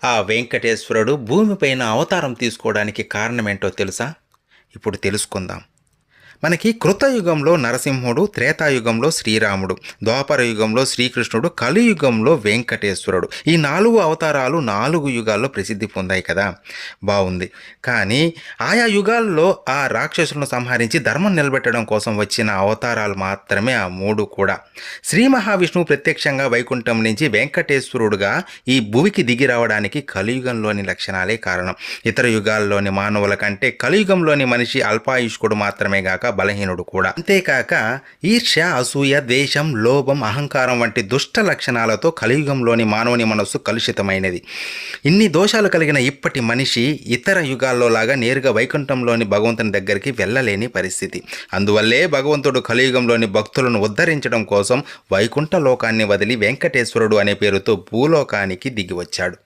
ఆ వెంకటేశ్వరుడు భూమిపైన అవతారం తీసుకోవడానికి కారణమేంటో తెలుసా? ఇప్పుడు తెలుసుకుందాం. మనకి కృతయుగంలో నరసింహుడు, త్రేతాయుగంలో శ్రీరాముడు, ద్వాపర యుగంలో శ్రీకృష్ణుడు, కలియుగంలో వెంకటేశ్వరుడు. ఈ 4 అవతారాలు 4 యుగాల్లో ప్రసిద్ధి పొందాయి కదా! బావుంది. కానీ ఆయా యుగాల్లో ఆ రాక్షసులను సంహరించి ధర్మం నిలబెట్టడం కోసం వచ్చిన అవతారాలు మాత్రమే ఆ 3 కూడా. శ్రీ మహావిష్ణువు ప్రత్యక్షంగా వైకుంఠం నుంచి వెంకటేశ్వరుడుగా ఈ భువికి దిగి రావడానికి కలియుగంలోని లక్షణాలే కారణం. ఇతర యుగాల్లోని మానవుల కంటే కలియుగంలోని మనిషి అల్పాయుష్కుడు మాత్రమే గాక బలహీనుడు కూడా. అంతేకాక ఈర్ష్య, అసూయ, ద్వేషం, లోభం, అహంకారం వంటి దుష్ట లక్షణాలతో కలియుగంలోని మానవుని మనస్సు కలుషితమైనది. ఇన్ని దోషాలు కలిగిన ఇప్పటి మనిషి ఇతర యుగాల్లో లాగా నేరుగా వైకుంఠంలోని భగవంతుని దగ్గరికి వెళ్ళలేని పరిస్థితి. అందువల్లే భగవంతుడు కలియుగంలోని భక్తులను ఉద్ధరించడం కోసం వైకుంఠ లోకాన్ని వదిలి వెంకటేశ్వరుడు అనే పేరుతో భూలోకానికి దిగి వచ్చాడు.